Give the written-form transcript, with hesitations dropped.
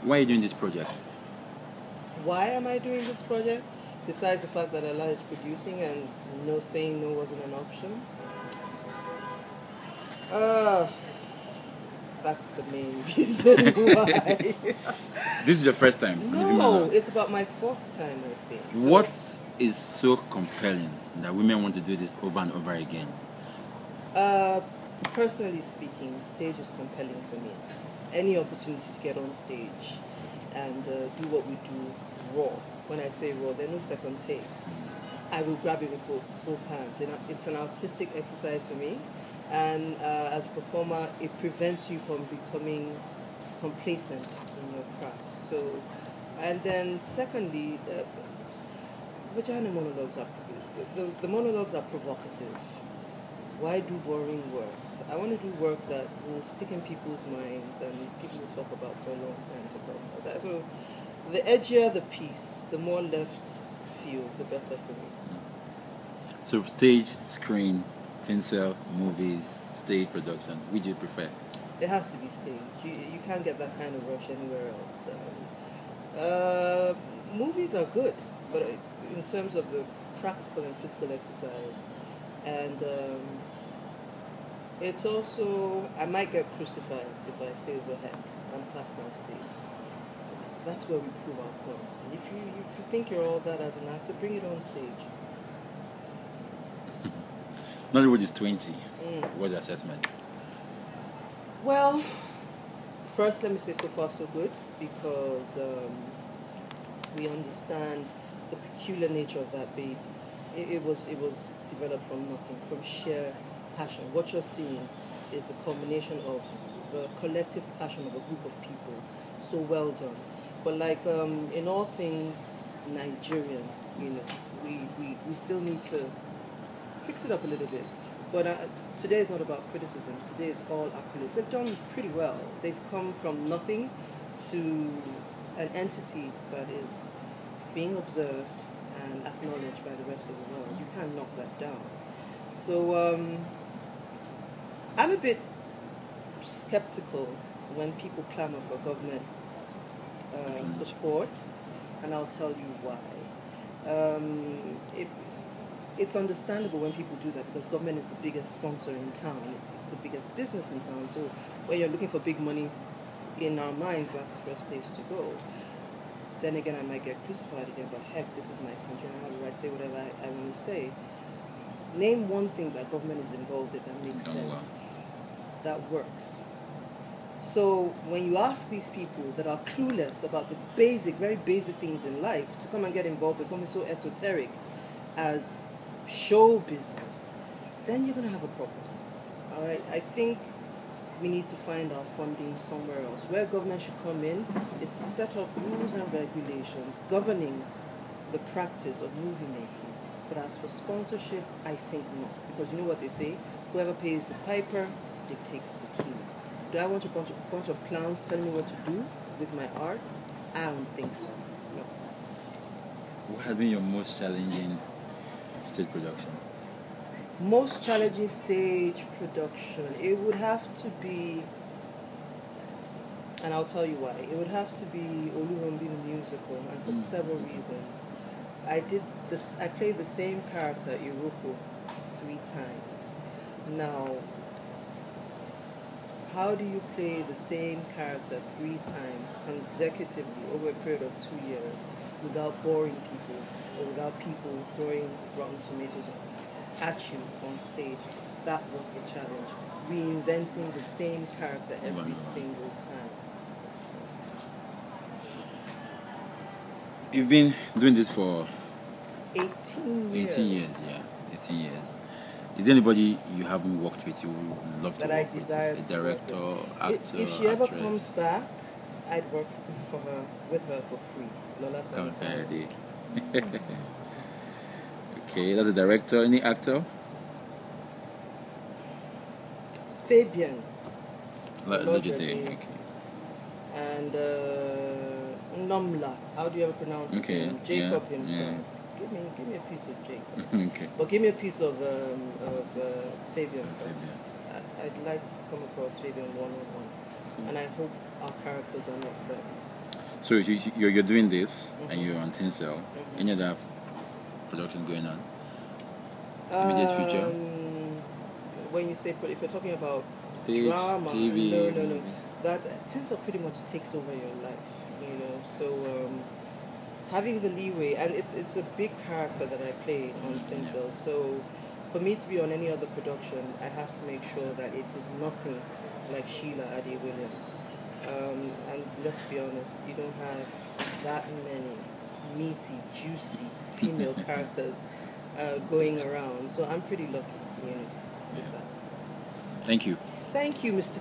Why are you doing this project? Why am I doing this project? Besides the fact that Allah is producing and no saying no wasn't an option. That's the main reason why. This is your first time? No, it's about my fourth time, I think. So What is so compelling that women want to do this over and over again? Personally speaking, stage is compelling for me. Any opportunity to get on stage and do what we do raw. When I say raw, there are no second takes. I will grab it with both hands. It's an artistic exercise for me. And as a performer, it prevents you from becoming complacent in your craft. So, and then secondly, vagina monologues are the monologues are provocative. Why do boring work? I want to do work that will stick in people's minds and people will talk about for a long time to come. So, the edgier the piece, the more left field, the better for me. So stage, screen, tinsel, movies, stage production. Which do you prefer? It has to be stage. You can't get that kind of rush anywhere else. Movies are good, but in terms of the practical and physical exercise, and it's also, I might get crucified if I say so heck, I'm past that stage. That's where we prove our points. If you think you're all that as an actor, bring it on stage. Nollywood is 20. What's the assessment? Well, first let me say so far so good, because we understand the peculiar nature of that baby. It was developed from nothing, from sheer passion. What you're seeing is the combination of the collective passion of a group of people. So well done. But like in all things Nigerian, we still need to fix it up a little bit. But today is not about criticisms. Today is all accolades. They've done pretty well. They've come from nothing to an entity that is being observed and acknowledged by the rest of the world. You can't knock that down. So I'm a bit skeptical when people clamor for government support, and I'll tell you why. It's understandable when people do that because government is the biggest sponsor in town. It's the biggest business in town. So when you're looking for big money, in our minds, that's the first place to go. Then again, I might get crucified again, but heck, this is my country and I have the right to say whatever I want to say. Name one thing that government is involved in that makes sense, that works. So when you ask these people that are clueless about the very basic things in life to come and get involved with something so esoteric as show business, then you're going to have a problem. All right, I think we need to find our funding somewhere else. Where government should come in is set up rules and regulations governing the practice of movie making. But as for sponsorship, I think not. Because you know what they say? Whoever pays the piper dictates the tune. Do I want a bunch of clowns telling me what to do with my art? I don't think so. No. What has been your most challenging stage production? Most challenging stage production, it would have to be, and I'll tell you why. It would have to be Oluwumbi the musical, and for several reasons. I played the same character, Iroko, 3 times. Now, how do you play the same character 3 times consecutively over a period of 2 years without boring people or without people throwing Rotten Tomatoes at you on stage? That was the challenge. Reinventing the same character every single time. You've been doing this for 18 years. 18 years, yeah. 18 years. Is there anybody you haven't worked with you would love that to I work desire with? A to director, work with. actor, If she ever actress? comes back, I'd work with her for free. Lola Company. Okay, that's a director. Any actor? Fabian. Lojide. Okay. And Nomla. How do you ever pronounce his name? Jacob himself. Yeah. Give me a piece of Jacob. Okay. But give me a piece of Fabian first. Fabian. I'd like to come across Fabian one-on-one. And I hope our characters are not friends. So you're doing this, and you're on Tinsel. Any other production going on? Immediate future? When you say, if you're talking about Stage, drama, TV. no. Movies. That Tinsel pretty much takes over your life, you know. So having the leeway, and it's a big character that I play on Tinsel. So for me to be on any other production, I have to make sure that it is nothing like Sheila Ade Williams. And let's be honest, you don't have that many meaty, juicy female characters going around. So I'm pretty lucky, you know, with that. Thank you. Thank you, Mr.